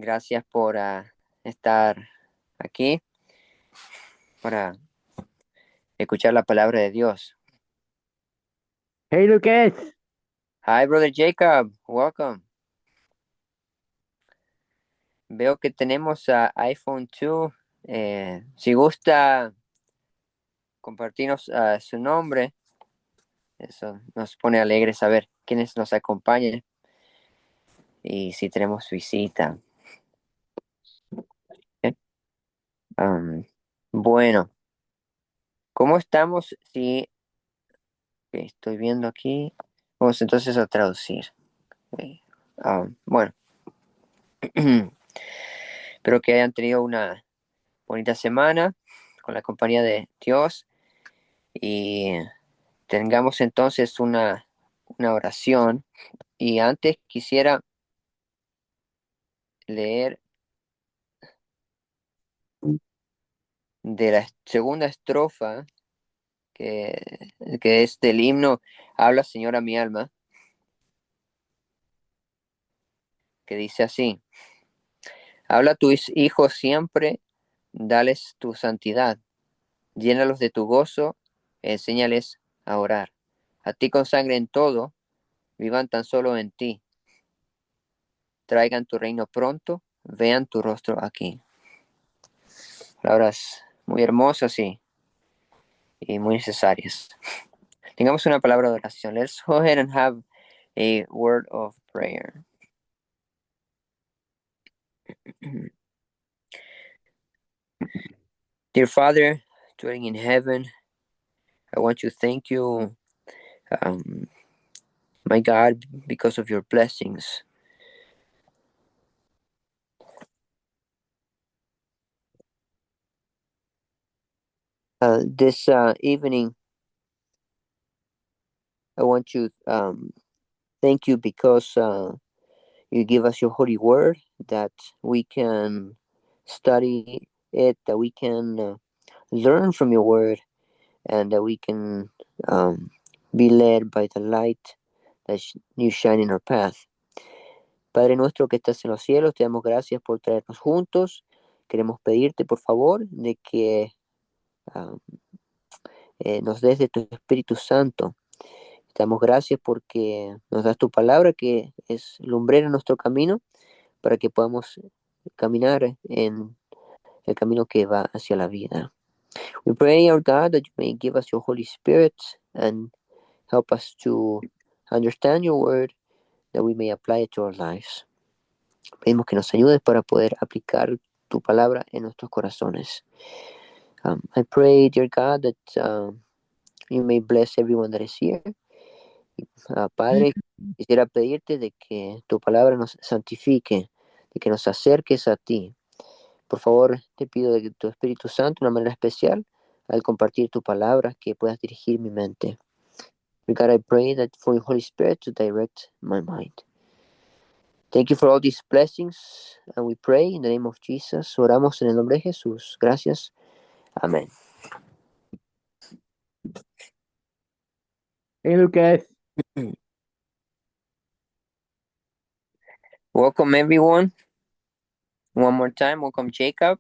Gracias por estar aquí para escuchar la palabra de Dios. Hey Lucas, Hi, Brother Jacob. Welcome. Veo que tenemos iPhone 2. Si gusta compartirnos su nombre, eso nos pone alegre saber quiénes nos acompañan y si tenemos visita. ¿Eh? Um, bueno, ¿cómo estamos? Si estoy viendo aquí, vamos entonces a traducir. Ok. Bueno, espero que hayan tenido una bonita semana con la compañía de Dios y tengamos entonces una oración. Y antes quisiera leer de la segunda estrofa que es del himno Habla Señora mi alma, que dice así: habla a tus hijos siempre, dales tu santidad, llénalos de tu gozo, enséñales a orar. A ti con sangre en todo, vivan tan solo en ti. Traigan tu reino pronto, vean tu rostro aquí. Palabras muy hermosas y muy necesarias. Tengamos una palabra de oración. Let's go ahead and have a word of prayer. Dear Father, dwelling in heaven, I want to thank you, um, my God, because of your blessings. This evening, I want to thank you because you give us your holy word that we can study it, that we can learn from your word, and that we can um, be led by the light that you shine in our path. Padre nuestro que estás en los cielos, te damos gracias por traernos juntos. Queremos pedirte, por favor, de que um, nos des de tu Espíritu Santo. Te damos gracias porque nos das tu palabra que es lumbrera en nuestro camino para que podamos caminar en el camino que va hacia la vida. We pray, our God, that you may give us your Holy Spirit and help us to understand your word, that we may apply it to our lives. Pedimos que nos ayudes para poder aplicar tu palabra en nuestros corazones. I pray, dear God, that you may bless everyone that is here. Padre, quisiera pedirte de que tu palabra nos santifique, de que nos acerques a ti. Por favor, te pido de que tu Espíritu Santo, de una manera especial, al compartir tu palabra, que puedas dirigir mi mente. God, I pray that for your Holy Spirit to direct my mind. Thank you for all these blessings, and we pray in the name of Jesus. Oramos en el nombre de Jesús. Gracias. Amén. hey Lucas. Welcome, everyone. One more time, welcome, Jacob.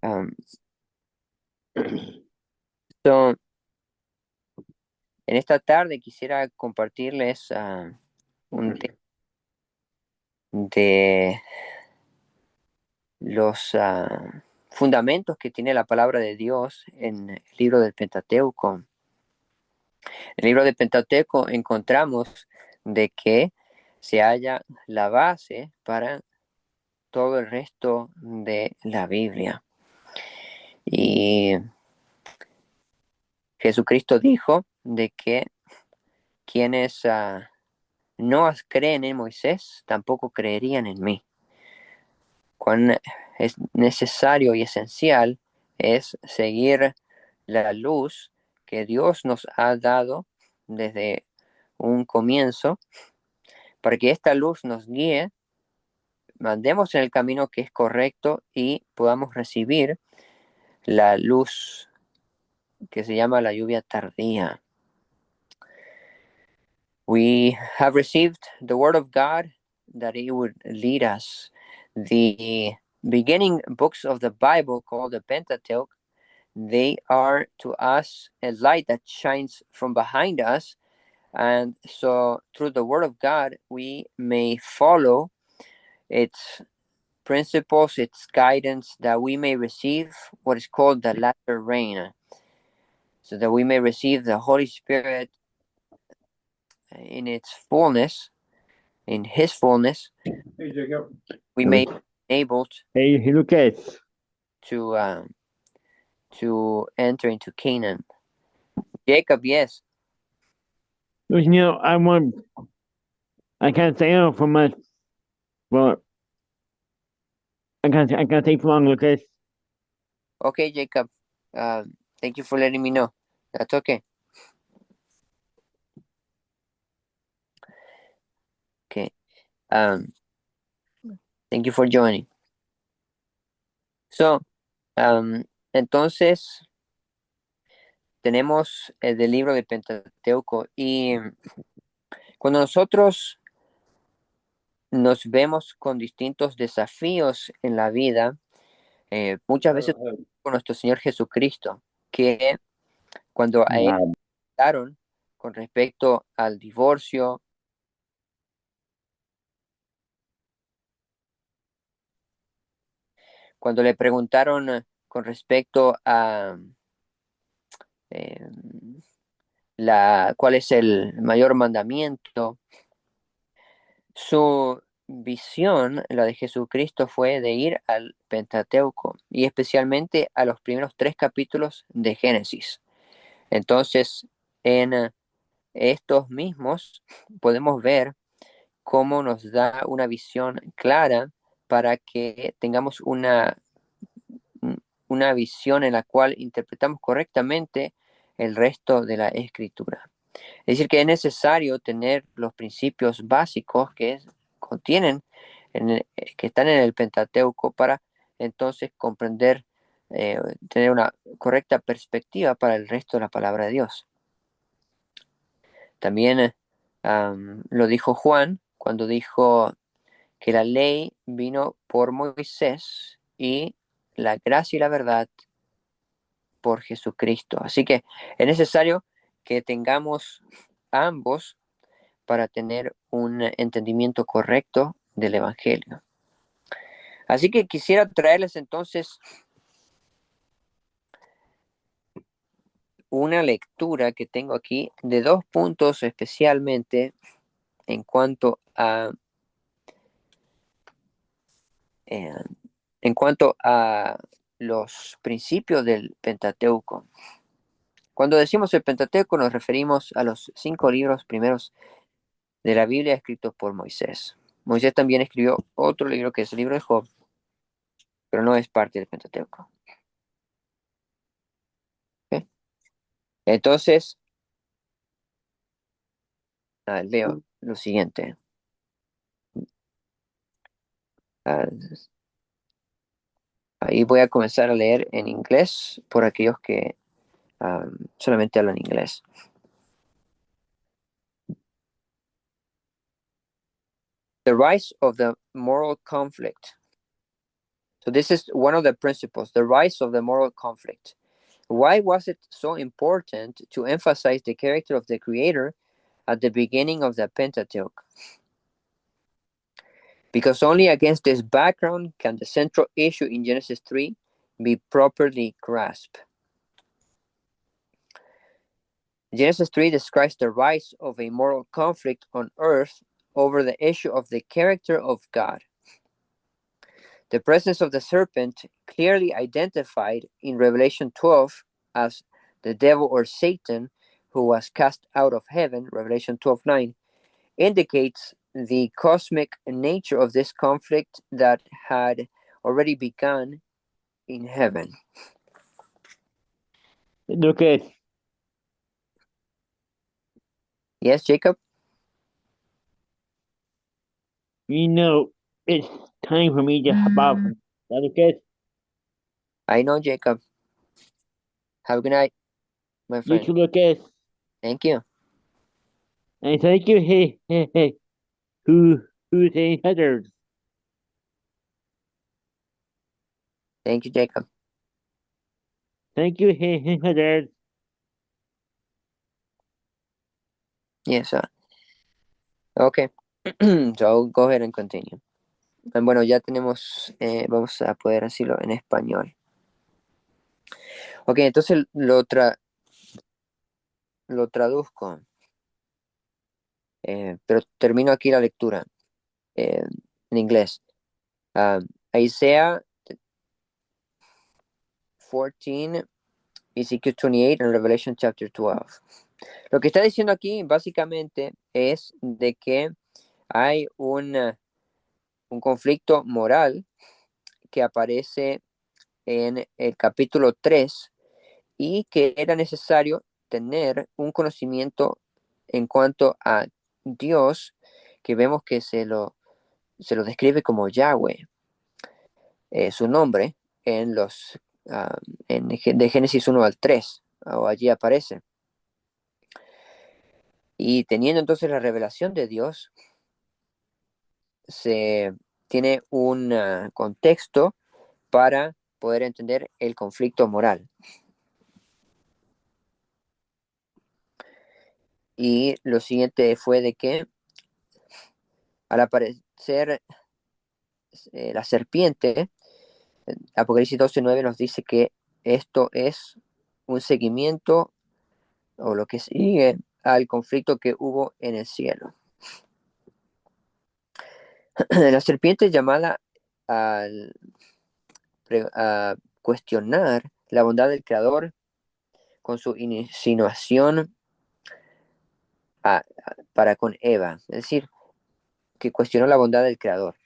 Um, so, en esta tarde quisiera compartirles un tema de los fundamentos que tiene la palabra de Dios en el libro del Pentateuco. En el libro del Pentateuco encontramos de que se halla la base para todo el resto de la Biblia. Y Jesucristo dijo de que quienes no creen en Moisés tampoco creerían en mí. Cuán es necesario y esencial es seguir la luz que Dios nos ha dado desde un comienzo, para que esta luz nos guíe, mandemos en el camino que es correcto y podamos recibir la luz que se llama la lluvia tardía. We have received the word of God that it would lead us. The beginning books of the Bible, called the Pentateuch, they are to us a light that shines from behind us. And so through the word of God, we may follow its principles, its guidance, that we may receive what is called the latter rain, so that we may receive the Holy Spirit in its fullness, in His fullness. Hey, Jacob. We may be able Hey, Lucas. to enter into Canaan. Jacob, yes. I can't say for much, but I can't say for long, Lucas. Okay, Jacob. Thank you for letting me know. That's okay. Okay. Thank you for joining. So, entonces tenemos el libro de Pentateuco, y cuando nosotros nos vemos con distintos desafíos en la vida, muchas veces con nuestro Señor Jesucristo, que cuando a él preguntaron con respecto al divorcio, cuando le preguntaron con respecto a cuál es el mayor mandamiento, su visión, la de Jesucristo, fue de ir al Pentateuco y especialmente a los primeros 3 capítulos de Génesis. Entonces, en estos mismos podemos ver cómo nos da una visión clara para que tengamos una visión en la cual interpretamos correctamente el resto de la escritura. Es decir, que es necesario tener los principios básicos que contienen, que están en el Pentateuco, para entonces comprender, tener una correcta perspectiva para el resto de la palabra de Dios. También lo dijo Juan cuando dijo que la ley vino por Moisés y la gracia y la verdad por Jesucristo. Así que es necesario que tengamos ambos para tener un entendimiento correcto del Evangelio. Así que quisiera traerles entonces una lectura que tengo aquí de 2 puntos especialmente en cuanto a los principios del Pentateuco. Cuando decimos el Pentateuco nos referimos a los 5 libros primeros de la Biblia escritos por Moisés. Moisés también escribió otro libro, que es el libro de Job, pero no es parte del Pentateuco. ¿Okay? Entonces, leo lo siguiente. Ahí voy a comenzar a leer en inglés por aquellos que solamente hablan inglés. The rise of the moral conflict. So this is one of the principles, the rise of the moral conflict. Why was it so important to emphasize the character of the Creator at the beginning of the Pentateuch? Because only against this background can the central issue in Genesis 3 be properly grasped. Genesis 3 describes the rise of a moral conflict on earth over the issue of the character of God. The presence of the serpent, clearly identified in Revelation 12 as the devil or Satan, who was cast out of heaven, Revelation 12:9, indicates the cosmic nature of this conflict that had already begun in heaven. Lucas, Yes, Jacob? it's time for me to hop off. Lucas, I know, Jacob. Have a good night, my you friend. too, Lucas. Thank you. And thank you, who's in others. Thank you, Jacob. Thank you, others. Yes, okay. So go ahead and continue. Bueno, ya tenemos, vamos a poder decirlo en español. Ok, entonces lo traduzco, pero termino aquí la lectura en inglés. Isaiah 14, Ezekiel 28 and Revelation chapter 12. Lo que está diciendo aquí básicamente es de que hay un conflicto moral que aparece en el capítulo 3 y que era necesario tener un conocimiento en cuanto a Dios, que vemos que se lo describe como Yahweh, su nombre, en los de Génesis 1 al 3, o allí aparece. Y teniendo entonces la revelación de Dios, se tiene un contexto para poder entender el conflicto moral. Y lo siguiente fue de que al aparecer la serpiente, Apocalipsis 12:9 nos dice que esto es un seguimiento o lo que sigue al conflicto que hubo en el cielo. La serpiente llamada a cuestionar la bondad del Creador con su insinuación para con Eva, es decir, que cuestionó la bondad del Creador.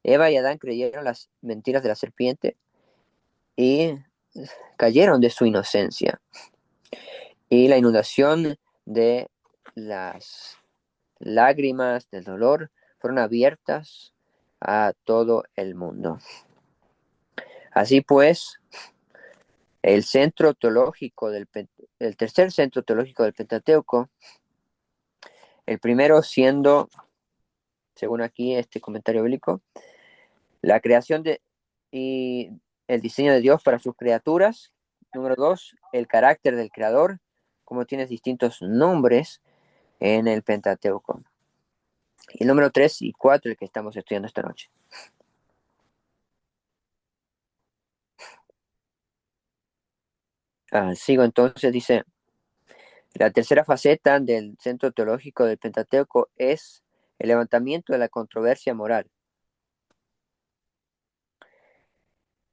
Eva y Adán creyeron las mentiras de la serpiente y cayeron de su inocencia. Y la inundación de las lágrimas del dolor fueron abiertas a todo el mundo. Así pues, el centro teológico el tercer centro teológico del Pentateuco, el primero siendo, según aquí este comentario bíblico, la creación y el diseño de Dios para sus criaturas. Número 2, el carácter del creador, como tiene distintos nombres en el Pentateuco. Y el número 3 y 4, el que estamos estudiando esta noche. Sigo entonces, dice, la tercera faceta del centro teológico del Pentateuco es el levantamiento de la controversia moral.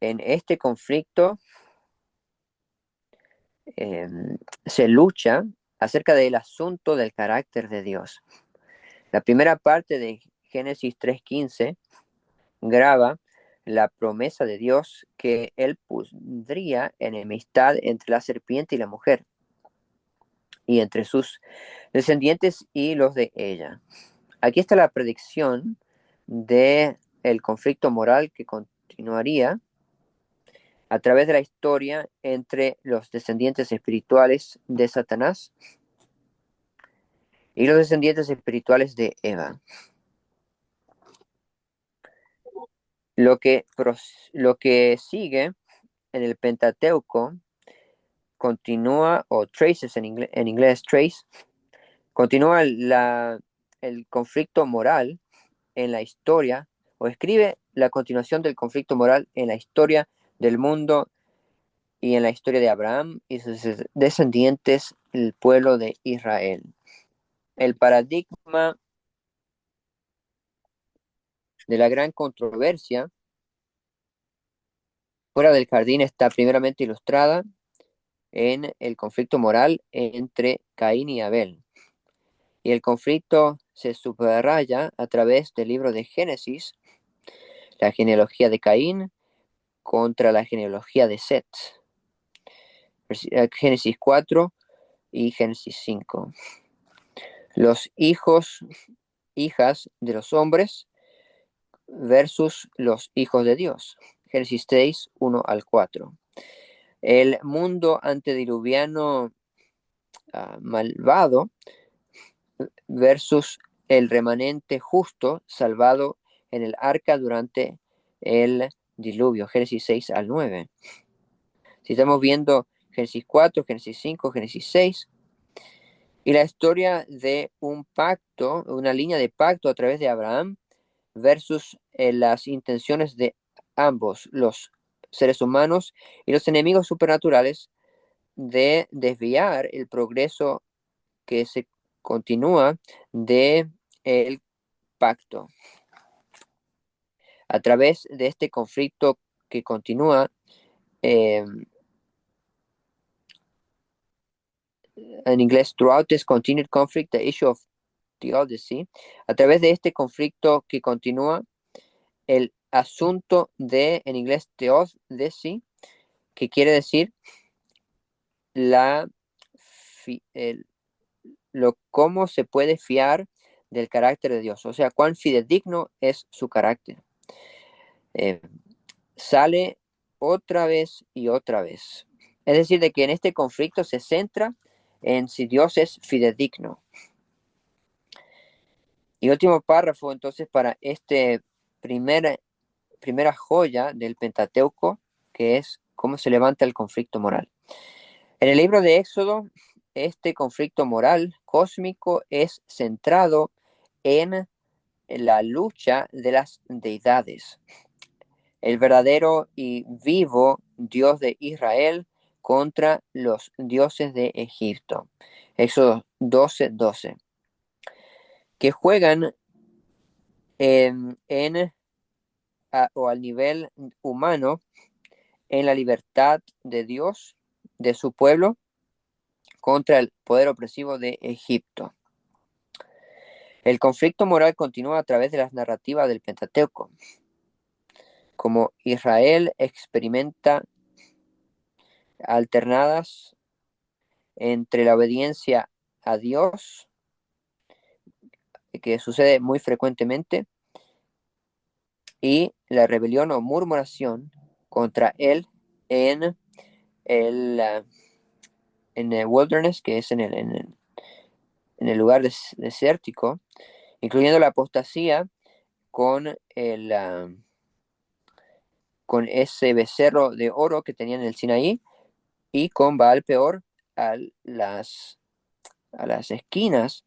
En este conflicto se lucha acerca del asunto del carácter de Dios. La primera parte de Génesis 3:15 graba la promesa de Dios que él pondría enemistad entre la serpiente y la mujer, y entre sus descendientes y los de ella. Aquí está la predicción de el conflicto moral que continuaría a través de la historia entre los descendientes espirituales de Satanás y los descendientes espirituales de Eva. Lo que sigue en el Pentateuco continúa, o traces en inglés trace, continúa el conflicto moral en la historia, o escribe la continuación del conflicto moral en la historia del mundo y en la historia de Abraham y sus descendientes, el pueblo de Israel. El paradigma de la gran controversia fuera del jardín está primeramente ilustrada en el conflicto moral entre Caín y Abel. Y el conflicto se subraya a través del libro de Génesis, la genealogía de Caín contra la genealogía de Set. Génesis 4 y Génesis 5. Los hijas de los hombres versus los hijos de Dios. Génesis 6, 1 al 4. El mundo antediluviano malvado versus el remanente justo salvado en el arca durante el diluvio, Génesis 6 al 9. Si estamos viendo Génesis 4, Génesis 5, Génesis 6, y la historia de un pacto, una línea de pacto a través de Abraham versus las intenciones de ambos, los seres humanos y los enemigos supernaturales, de desviar el progreso que se continúa de el pacto. A través de este conflicto que continúa, en inglés, throughout this continued conflict, the issue of theodicy, a través de este conflicto que continúa, el asunto de, en inglés, theodicy, que quiere decir la, cómo se puede fiar del carácter de Dios, o sea, cuán fidedigno es su carácter. Sale otra vez y otra vez. Es decir, de que en este conflicto se centra en si Dios es fidedigno. Y último párrafo, entonces, para este primera joya del Pentateuco, que es cómo se levanta el conflicto moral. En el libro de Éxodo, este conflicto moral cósmico es centrado en la lucha de las deidades. El verdadero y vivo Dios de Israel contra los dioses de Egipto. Éxodo 12:12. Que juegan o al nivel humano en la libertad de Dios, de su pueblo, contra el poder opresivo de Egipto. El conflicto moral continúa a través de las narrativas del Pentateuco. Como Israel experimenta alternadas entre la obediencia a Dios, que sucede muy frecuentemente, y la rebelión o murmuración contra él en el wilderness, que es en el lugar desértico, incluyendo la apostasía con con ese becerro de oro que tenían en el Sinaí, y con Baal Peor a las esquinas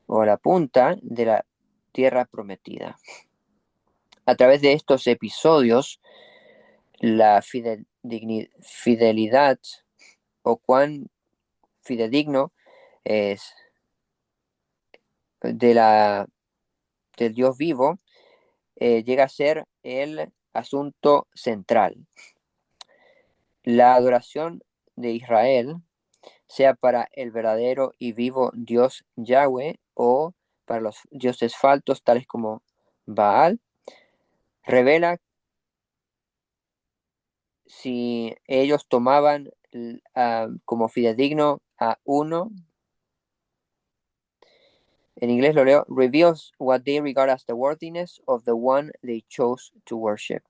o a la punta de la tierra prometida. A través de estos episodios, la fidelidad o cuán fidedigno es del Dios vivo, llega a ser el asunto central. La adoración de Israel, sea para el verdadero y vivo Dios Yahweh o para los dioses falsos tales como Baal, revela si ellos tomaban como fidedigno a uno. En inglés lo leo: reveals what they regard as the worthiness of the one they chose to worship.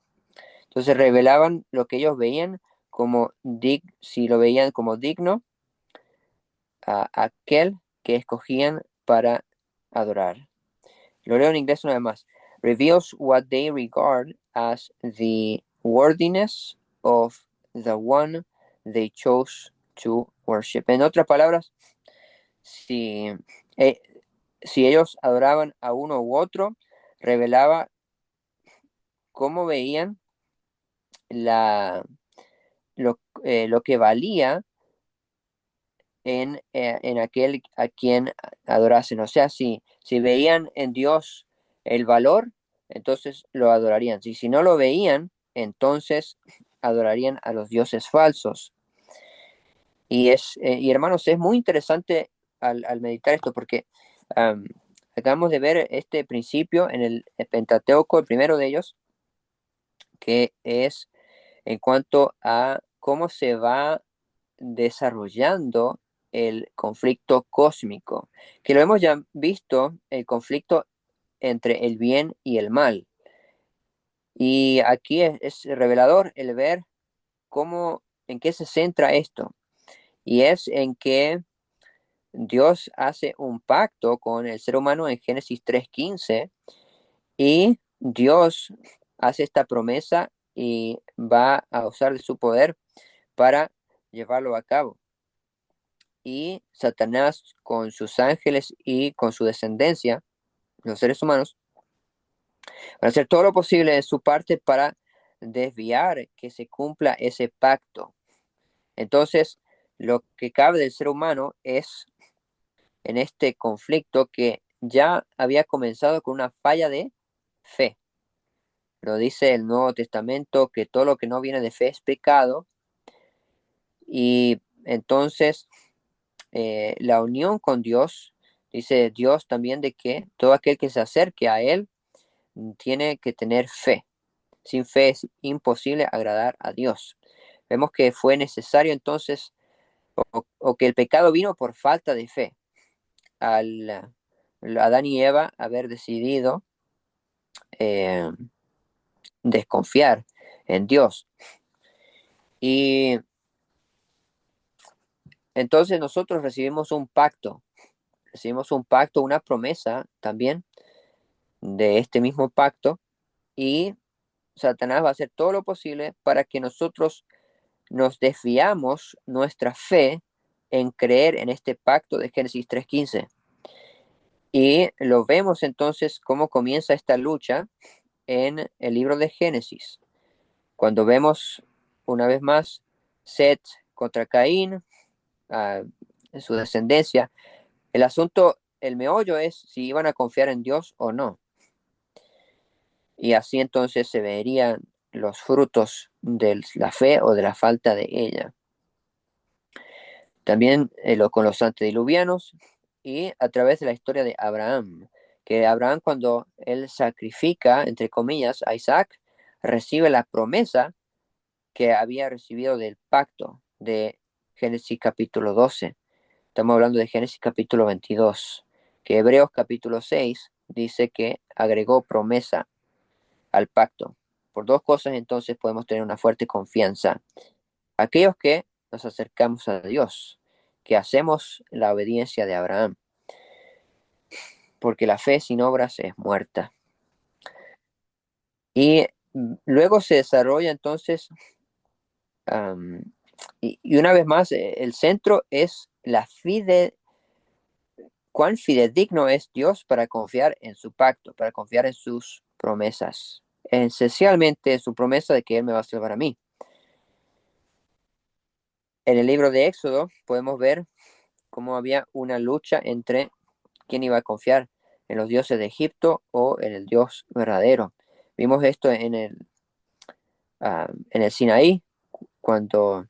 Entonces revelaban lo que ellos veían como si lo veían como digno a aquel que escogían para adorar. Lo leo en inglés una vez más. Reveals what they regard as the worthiness of the one they chose to worship. En otras palabras, si ellos adoraban a uno u otro, revelaba cómo veían lo que valía en aquel a quien adorasen. O sea, si veían en Dios el valor, entonces lo adorarían. Si no lo veían, entonces adorarían a los dioses falsos. Y hermanos, es muy interesante al meditar esto, porque acabamos de ver este principio en el Pentateuco, el primero de ellos, que es en cuanto a cómo se va desarrollando el conflicto cósmico, que lo hemos ya visto, el conflicto entre el bien y el mal. Y aquí es revelador el ver en qué se centra esto. Y es en que Dios hace un pacto con el ser humano en Génesis 3:15 y Dios hace esta promesa y va a usar de su poder para llevarlo a cabo. Y Satanás con sus ángeles y con su descendencia, los seres humanos, van a hacer todo lo posible de su parte para desviar que se cumpla ese pacto. Entonces, lo que cabe del ser humano es en este conflicto que ya había comenzado con una falla de fe. Lo dice el Nuevo Testamento, que todo lo que no viene de fe es pecado. Y entonces la unión con Dios, dice Dios también de que todo aquel que se acerque a Él tiene que tener fe. Sin fe es imposible agradar a Dios. Vemos que fue necesario entonces, o que el pecado vino por falta de fe. Al Adán y Eva haber decidido eh, desconfiar en Dios. Y entonces nosotros recibimos un pacto, una promesa también de este mismo pacto, y Satanás va a hacer todo lo posible para que nosotros nos desviamos nuestra fe en creer en este pacto de Génesis 3:15. Y lo vemos entonces cómo comienza esta lucha en el libro de Génesis, cuando vemos una vez más Set contra Caín, en su descendencia. El asunto, el meollo es si iban a confiar en Dios o no. Y así entonces se verían los frutos de la fe o de la falta de ella. También con los antediluvianos y a través de la historia de Abraham, que Abraham cuando él sacrifica, entre comillas, a Isaac, recibe la promesa que había recibido del pacto de Génesis capítulo 12. Estamos hablando de Génesis capítulo 22, que Hebreos capítulo 6 dice que agregó promesa al pacto. Por dos cosas entonces podemos tener una fuerte confianza. Aquellos que nos acercamos a Dios, que hacemos la obediencia de Abraham, porque la fe sin obras es muerta. Y luego se desarrolla entonces, y una vez más, el centro es la cuán fidedigno es Dios para confiar en su pacto, para confiar en sus promesas, esencialmente su promesa de que Él me va a salvar a mí. En el libro de Éxodo podemos ver cómo había una lucha entre quién iba a confiar en los dioses de Egipto o en el Dios verdadero. Vimos esto en el Sinaí, cuando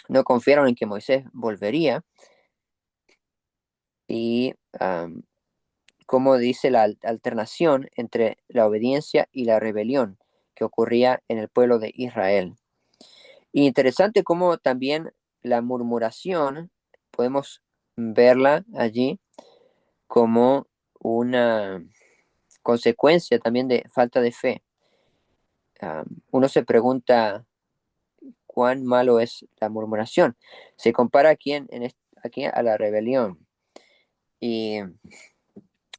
no confiaron en que Moisés volvería, y cómo dice la alternación entre la obediencia y la rebelión que ocurría en el pueblo de Israel. Y interesante cómo también la murmuración podemos verla allí como una consecuencia también de falta de fe. Uno se pregunta cuán malo es la murmuración. Se compara aquí a la rebelión. Y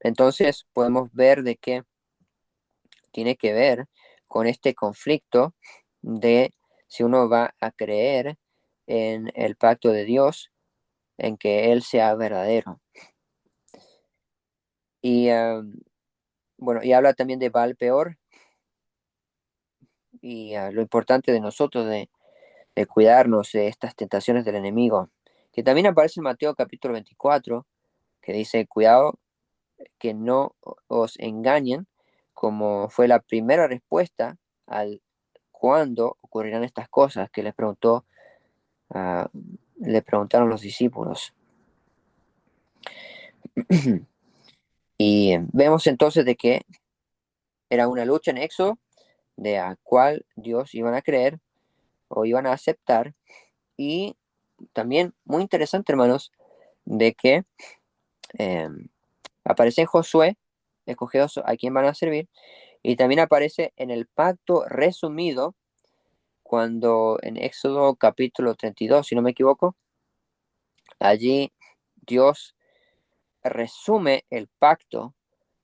entonces podemos ver de qué tiene que ver con este conflicto de si uno va a creer en el pacto de Dios, en que Él sea verdadero. Y bueno, y habla también de Baal peor y lo importante de nosotros de cuidarnos de estas tentaciones del enemigo, que también aparece en Mateo capítulo 24, que dice, cuidado que no os engañen, como fue la primera respuesta al cuándo ocurrirán estas cosas que uh, le preguntaron los discípulos. Y vemos entonces de que era una lucha en Éxodo de a cuál Dios iban a creer o iban a aceptar. Y también muy interesante, hermanos, de que eh, aparece en Josué, escogidos a quién van a servir, y también aparece en el pacto resumido, cuando en Éxodo capítulo 32, si no me equivoco, allí Dios resume el pacto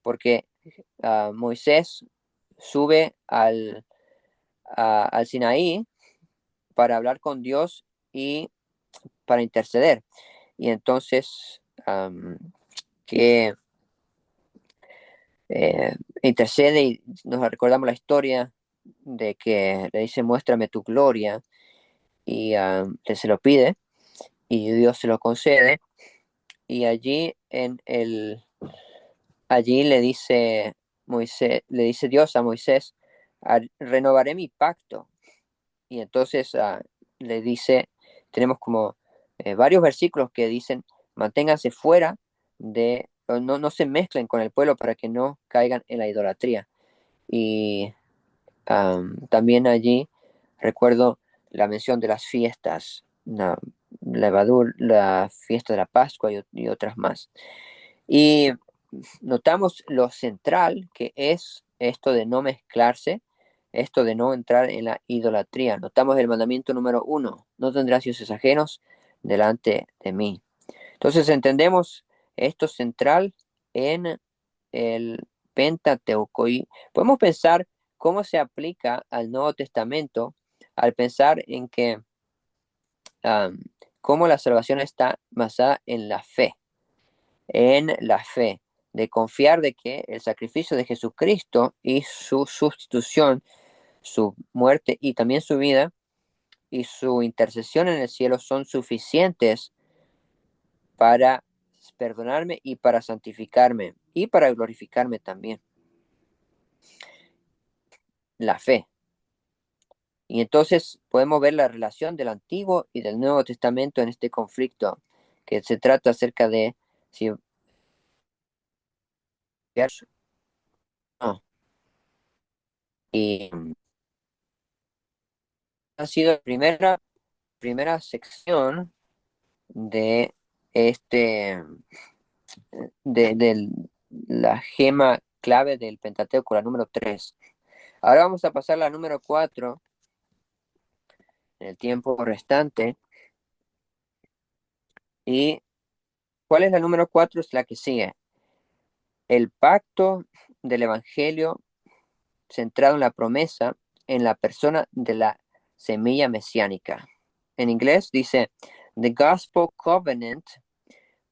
porque Moisés sube al Sinaí para hablar con Dios y para interceder. Y entonces que intercede y nos recordamos la historia de que le dice muéstrame tu gloria y le se lo pide y Dios se lo concede y allí le dice Dios a Moisés, renovaré mi pacto. Y entonces le dice, tenemos como varios versículos que dicen, manténganse fuera no se mezclen con el pueblo para que no caigan en la idolatría. Y también allí recuerdo la mención de las fiestas, la fiesta de la Pascua y otras más. Y notamos lo central que es esto de no mezclarse, esto de no entrar en la idolatría. Notamos el mandamiento número 1, no tendrás dioses ajenos delante de mí. Entonces entendemos esto central en el Pentateuco y podemos pensar cómo se aplica al Nuevo Testamento al pensar en que cómo la salvación está basada en la fe, de confiar de que el sacrificio de Jesucristo y su sustitución, su muerte y también su vida y su intercesión en el cielo son suficientes para perdonarme y para santificarme y para glorificarme también. La fe. Y entonces podemos ver la relación del Antiguo y del Nuevo Testamento en este conflicto, que se trata acerca de si no. Y ha sido la primera sección de este de la gema clave del Pentateuco, la número 3. Ahora vamos a pasar a la número 4 en el tiempo restante. ¿Y cuál es la número 4? Es la que sigue. El pacto del Evangelio centrado en la promesa en la persona de la semilla mesiánica. En inglés dice, The Gospel Covenant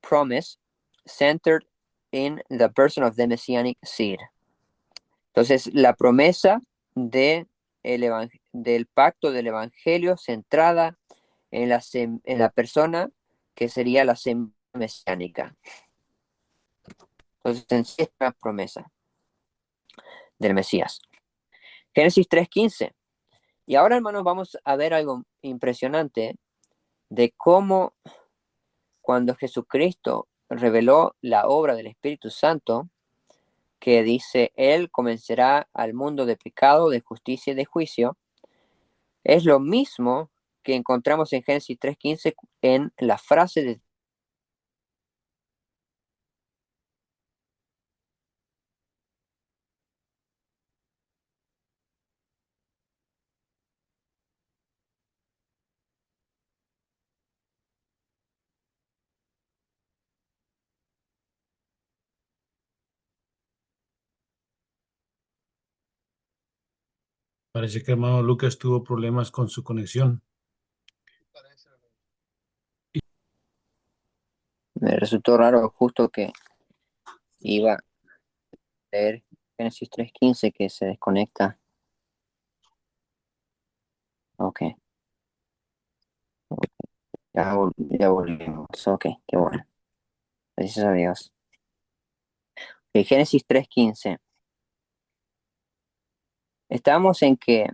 Promise centered in the person of the Messianic seed. Entonces, la promesa del pacto del Evangelio centrada en la persona que sería la semilla mesiánica. Entonces, en sí es la promesa del Mesías. Génesis 3:15. Y ahora, hermanos, vamos a ver algo impresionante de cómo cuando Jesucristo reveló la obra del Espíritu Santo, que dice, Él convencerá al mundo de pecado, de justicia y de juicio, es lo mismo que encontramos en Génesis 3:15 en la frase de Parece que hermano Lucas tuvo problemas con su conexión. me resultó raro justo que iba a leer Génesis 3:15 que se desconecta. Ok, ya volvimos. Ok, qué bueno. Gracias a Dios. Génesis 3:15. Estamos en que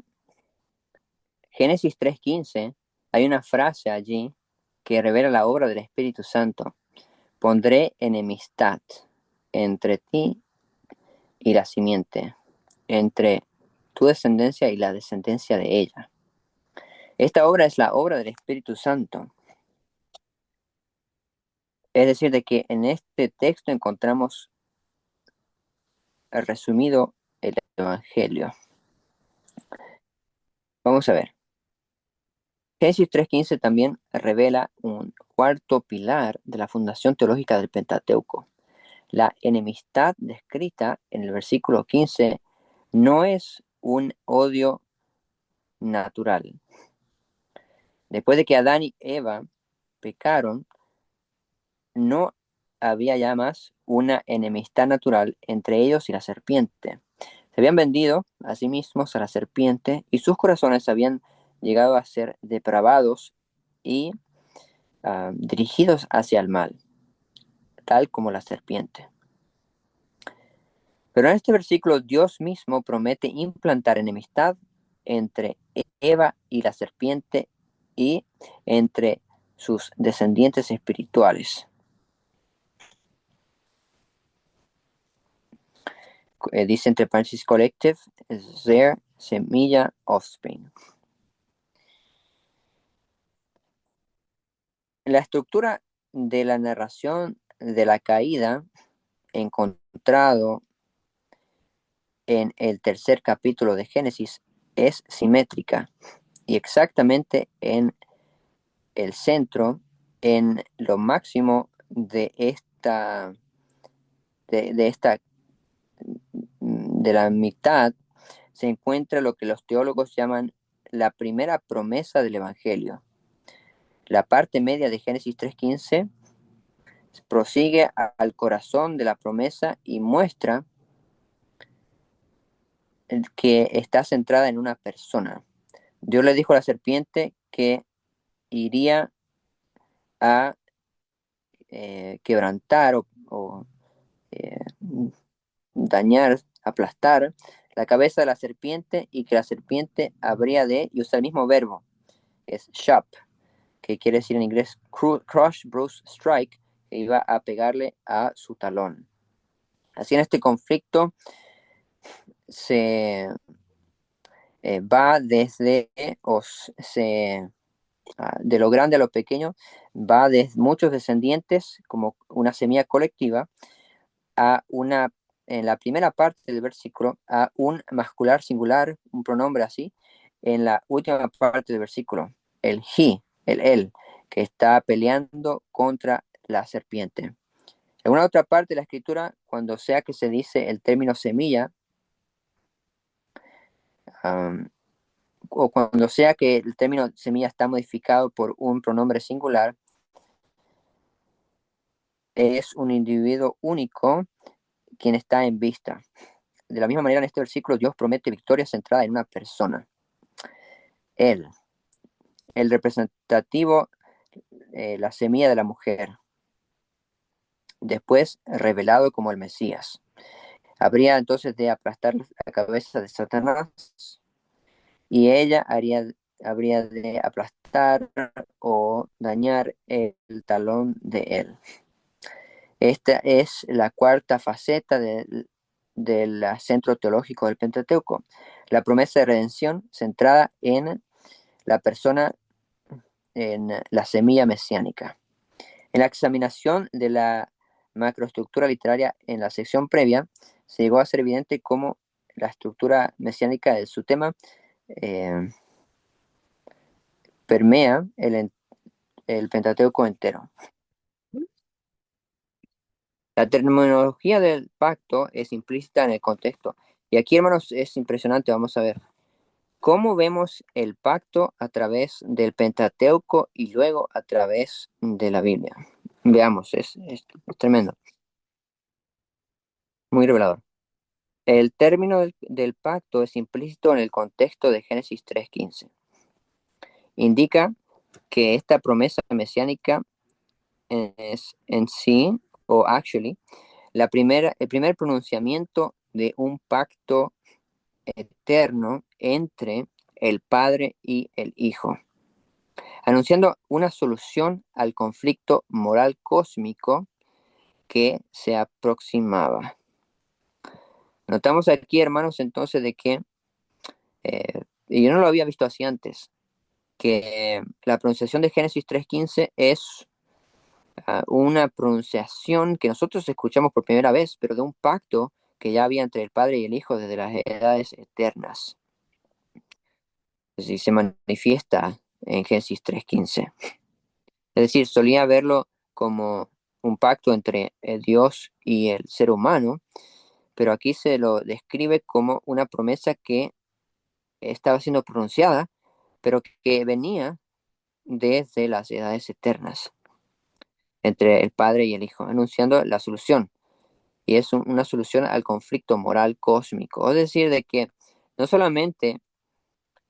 Génesis 3:15 hay una frase allí que revela la obra del Espíritu Santo. Pondré enemistad entre ti y la simiente, entre tu descendencia y la descendencia de ella. Esta obra es la obra del Espíritu Santo. Es decir, de que en este texto encontramos resumido el Evangelio. Vamos a ver. Génesis 3.15 también revela un cuarto pilar de la fundación teológica del Pentateuco. La enemistad descrita en el versículo 15 no es un odio natural. Después de que Adán y Eva pecaron, no había ya más una enemistad natural entre ellos y la serpiente. Se habían vendido a sí mismos a la serpiente y sus corazones habían llegado a ser depravados y dirigidos hacia el mal, tal como la serpiente. Pero en este versículo Dios mismo promete implantar enemistad entre Eva y la serpiente y entre sus descendientes espirituales. Dice entre paréntesis collective, their semilla offspring. La estructura de la narración de la caída encontrado en el tercer capítulo de Génesis es simétrica y exactamente en el centro, en lo máximo de la mitad, se encuentra lo que los teólogos llaman la primera promesa del Evangelio. La parte media de Génesis 3.15 prosigue al corazón de la promesa y muestra que está centrada en una persona. Dios le dijo a la serpiente que iría a quebrantar o dañar, aplastar la cabeza de la serpiente y que la serpiente habría de, y usa el mismo verbo, es chop, que quiere decir en inglés crush, bruise, strike, que iba a pegarle a su talón. Así en este conflicto se va desde, de lo grande a lo pequeño, va de muchos descendientes, como una semilla colectiva, a una, en la primera parte del versículo, a un mascular singular, un pronombre así, en la última parte del versículo, el he, el él, que está peleando contra la serpiente. En una otra parte de la escritura, cuando sea que se dice el término semilla, o cuando sea que el término semilla está modificado por un pronombre singular, es un individuo único quien está en vista. De la misma manera, en este versículo, Dios promete victoria centrada en una persona. Él, el representativo, la semilla de la mujer, después revelado como el Mesías. Habría entonces de aplastar la cabeza de Satanás y ella habría de aplastar o dañar el talón de él. Esta es la cuarta faceta del centro teológico del Pentateuco, la promesa de redención centrada en la persona, en la semilla mesiánica. En la examinación de la macroestructura literaria en la sección previa, se llegó a ser evidente cómo la estructura mesiánica de su tema permea el Pentateuco entero. La terminología del pacto es implícita en el contexto. Y aquí, hermanos, es impresionante. Vamos a ver cómo vemos el pacto a través del Pentateuco y luego a través de la Biblia. Veamos, es tremendo. Muy revelador. El término del pacto es implícito en el contexto de Génesis 3.15. Indica que esta promesa mesiánica es en sí, o actually, el primer pronunciamiento de un pacto eterno entre el Padre y el Hijo, anunciando una solución al conflicto moral cósmico que se aproximaba. Notamos aquí, hermanos, entonces de que, y yo no lo había visto así antes, que la pronunciación de Génesis 3.15 es una pronunciación que nosotros escuchamos por primera vez, pero de un pacto que ya había entre el Padre y el Hijo desde las edades eternas. Si se manifiesta en Génesis 3:15. Es decir, solía verlo como un pacto entre Dios y el ser humano, pero aquí se lo describe como una promesa que estaba siendo pronunciada, pero que venía desde las edades eternas, entre el Padre y el Hijo, anunciando la solución. Y es una solución al conflicto moral cósmico. Es decir, de que no solamente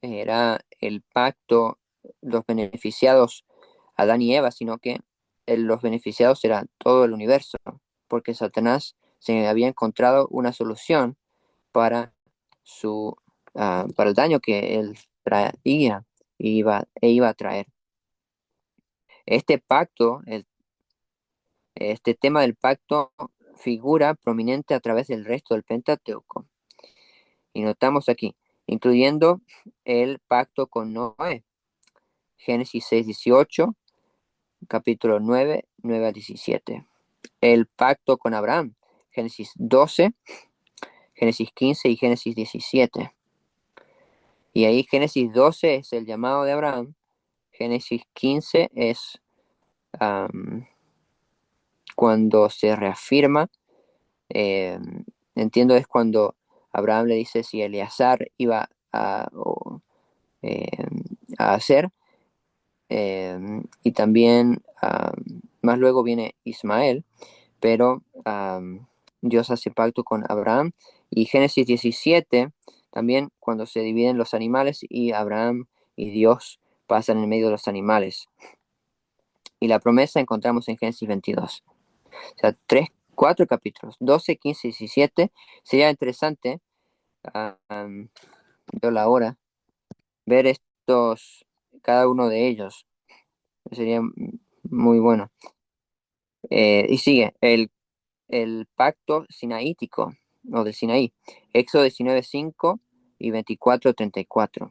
era el pacto, los beneficiados Adán y Eva, sino que los beneficiados eran todo el universo, porque Satanás se había encontrado una solución para para el daño que él traía e iba a traer. Este pacto, este tema del pacto figura prominente a través del resto del Pentateuco. Y notamos aquí, incluyendo el pacto con Noé, Génesis 6:18, capítulo 9 a 17. El pacto con Abraham, Génesis 12, Génesis 15 y Génesis 17. Y ahí Génesis 12 es el llamado de Abraham, Génesis 15 es cuando se reafirma, entiendo es cuando Abraham le dice si Eleazar iba eh, a hacer, y también más luego viene Ismael, pero Dios hace pacto con Abraham. Y Génesis 17, también cuando se dividen los animales y Abraham y Dios pasan en medio de los animales. Y la promesa encontramos en Génesis 22. O sea, 4 capítulos, 12, 15, 17. Sería interesante, yo la hora, ver cada uno de ellos. Sería muy bueno. Y sigue, el pacto sinaítico, o del Sinaí, Éxodo 19:5 y 24:34.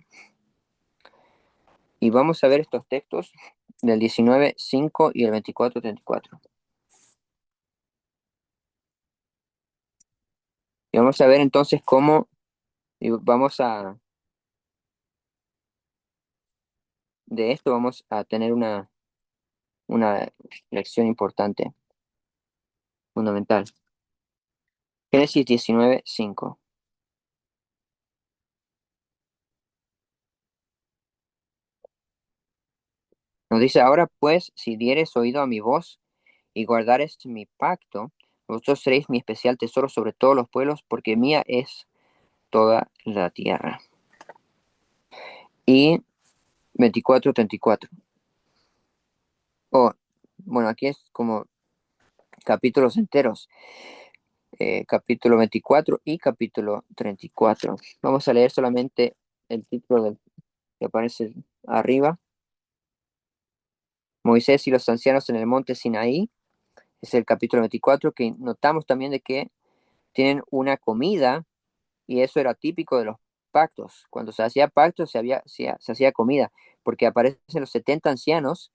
Y vamos a ver estos textos del 19:5 y el 24:34. Y vamos a ver entonces cómo de esto vamos a tener una lección importante, fundamental. Génesis 19:5. Nos dice, ahora pues, si dieres oído a mi voz y guardares mi pacto, vosotros seréis mi especial tesoro sobre todos los pueblos, porque mía es toda la tierra. Y 24:34. Bueno, aquí es como capítulos enteros, capítulo 24 y capítulo 34. Vamos a leer solamente el título que aparece arriba. Moisés y los ancianos en el monte Sinaí, es el capítulo 24, que notamos también de que tienen una comida, y eso era típico de los pactos. Cuando se hacía pacto se hacía comida, porque aparecen los 70 ancianos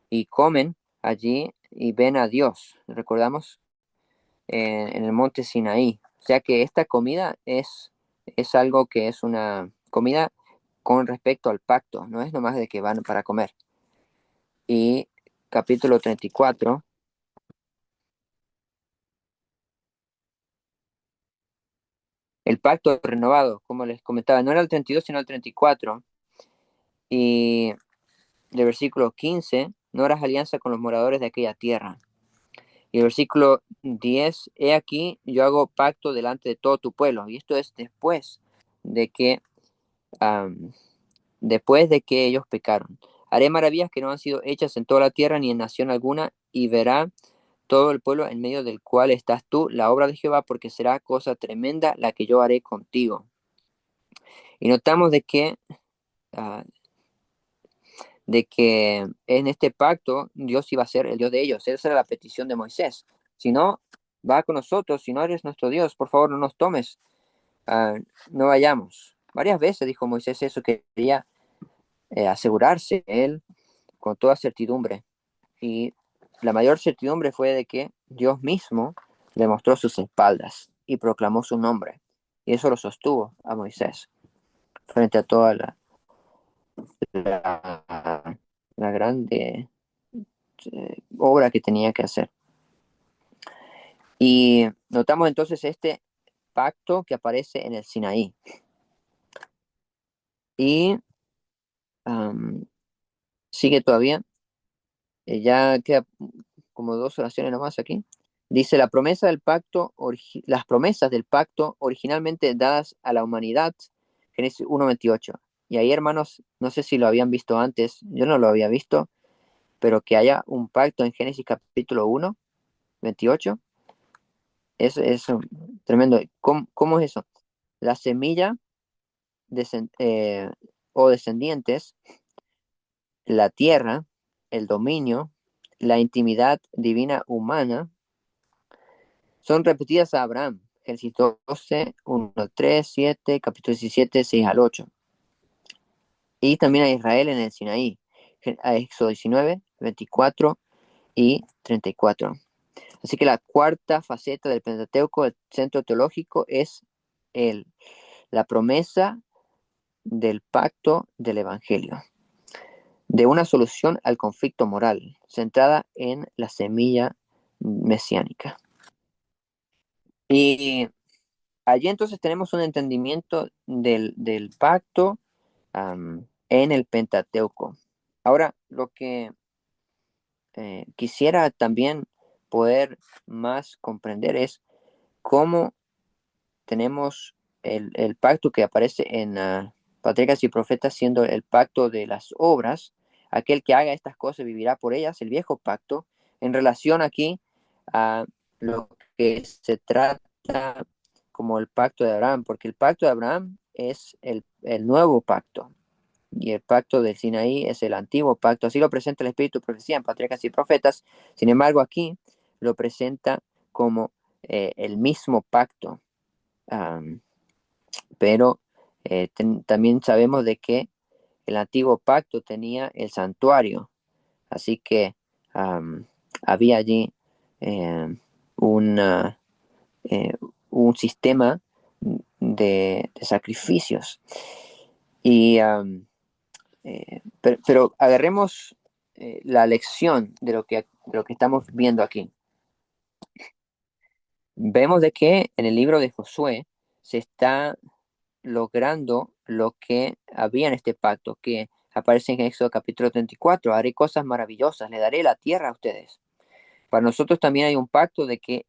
y comen allí y ven a Dios. Recordamos en el monte Sinaí. O sea que esta comida es algo que es una comida con respecto al pacto, no es nomás de que van para comer. Y capítulo 34. El pacto renovado, como les comentaba, no era el 32, sino el 34. Y del versículo 15, no harás alianza con los moradores de aquella tierra. Y el versículo 10, he aquí, yo hago pacto delante de todo tu pueblo. Y esto es después de que ellos pecaron. Haré maravillas que no han sido hechas en toda la tierra ni en nación alguna, y verá todo el pueblo en medio del cual estás tú, la obra de Jehová, porque será cosa tremenda la que yo haré contigo. Y notamos uh, de que en este pacto Dios iba a ser el Dios de ellos. Esa era la petición de Moisés. Si no, va con nosotros, si no eres nuestro Dios, por favor no nos tomes, no vayamos. Varias veces dijo Moisés eso, que quería asegurarse él con toda certidumbre. Y la mayor certidumbre fue de que Dios mismo le mostró sus espaldas y proclamó su nombre. Y eso lo sostuvo a Moisés frente a toda la grande obra que tenía que hacer. Y notamos entonces este pacto que aparece en el Sinaí. Y sigue todavía. Ya queda como 2 oraciones nomás aquí. Dice, las promesas del pacto originalmente dadas a la humanidad, Génesis 1:28. Y ahí, hermanos, no sé si lo habían visto antes, yo no lo había visto, pero que haya un pacto en Génesis capítulo 1:28, es tremendo. ¿Cómo es eso? La semilla o descendientes, la tierra, el dominio, la intimidad divina humana, son repetidas a Abraham. Génesis 12, 1, 3, 7, capítulo 17, 6 al 8. Y también a Israel en el Sinaí, a Éxodo 19, 24 y 34. Así que la cuarta faceta del Pentateuco, el centro teológico, es la promesa del pacto del Evangelio, de una solución al conflicto moral, centrada en la semilla mesiánica. Y allí entonces tenemos un entendimiento del pacto en el Pentateuco. Ahora, lo que quisiera también poder más comprender es cómo tenemos el pacto que aparece en Patriarcas y Profetas, siendo el pacto de las obras. Aquel que haga estas cosas vivirá por ellas, el viejo pacto, en relación aquí a lo que se trata como el pacto de Abraham, porque el pacto de Abraham es el nuevo pacto y el pacto del Sinaí es el antiguo pacto. Así lo presenta el Espíritu de Profecía en Patriarcas y Profetas. Sin embargo, aquí lo presenta como el mismo pacto. Pero también sabemos de que el antiguo pacto tenía el santuario, así que había allí eh, una, un sistema de sacrificios. Y, pero agarremos la lección de lo que estamos viendo aquí. Vemos de que en el libro de Josué se está logrando lo que había en este pacto, que aparece en Éxodo capítulo 34. Haré cosas maravillosas, le daré la tierra a ustedes. Para nosotros también hay un pacto de que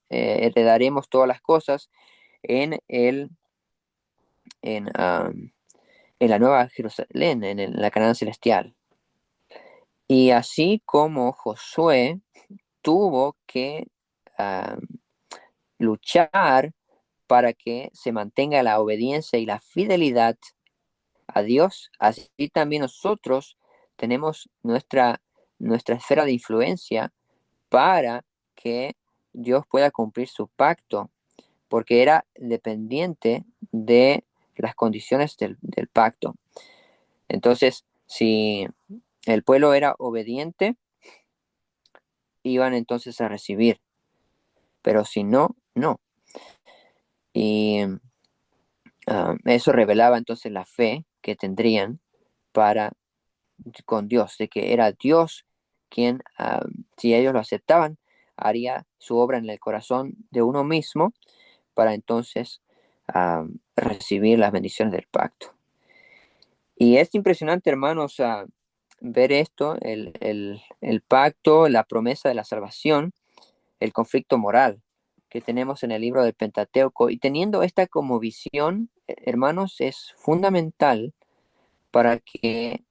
heredaremos todas las cosas en, en, en la Nueva Jerusalén, en la Canaán celestial. Y así como Josué tuvo que luchar para que se mantenga la obediencia y la fidelidad a Dios, así también nosotros tenemos nuestra esfera de influencia para que Dios pueda cumplir su pacto, porque era dependiente de las condiciones del pacto. Entonces, si el pueblo era obediente, iban entonces a recibir, pero si no, no. Y eso revelaba entonces la fe que tendrían para con Dios, de que era Dios quien, si ellos lo aceptaban, haría su obra en el corazón de uno mismo para entonces recibir las bendiciones del pacto. Y es impresionante, hermanos, ver esto, el pacto, la promesa de la salvación, el conflicto moral que tenemos en el libro del Pentateuco. Y teniendo esta como visión, hermanos, es fundamental para que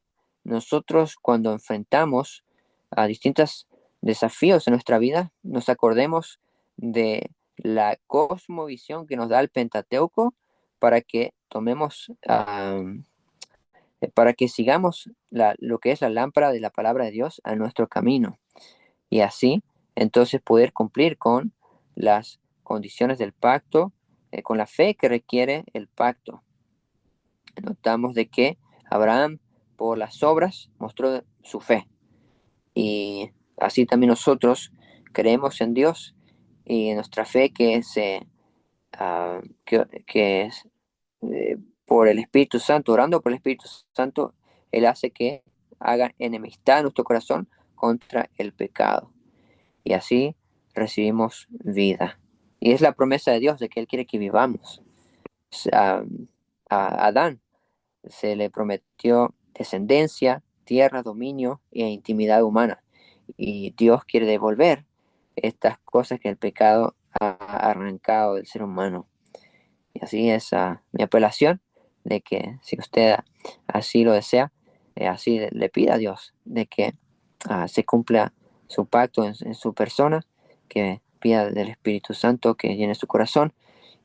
nosotros cuando enfrentamos a distintos desafíos en nuestra vida, nos acordemos de la cosmovisión que nos da el Pentateuco para que tomemos, para que sigamos lo que es la lámpara de la palabra de Dios a nuestro camino y así entonces poder cumplir con las condiciones del pacto, con la fe que requiere el pacto. Notamos de que Abraham por las obras mostró su fe y así también nosotros creemos en Dios y en nuestra fe que es por el Espíritu Santo, orando por el Espíritu Santo, Él hace que haga enemistad en nuestro corazón contra el pecado. Y así recibimos vida. Y es la promesa de Dios de que Él quiere que vivamos. A, a Adán se le prometió descendencia, tierra, dominio e intimidad humana. Y Dios quiere devolver estas cosas que el pecado ha arrancado del ser humano. Y así es mi apelación de que si usted así lo desea, así le pida a Dios de que se cumpla su pacto en su persona, que pida del Espíritu Santo que llene su corazón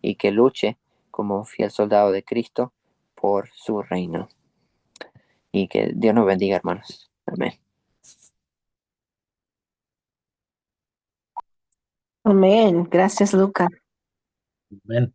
y que luche como fiel soldado de Cristo por su reino. Y que Dios nos bendiga, hermanos. Amén. Amén. Gracias, Luca. Amén.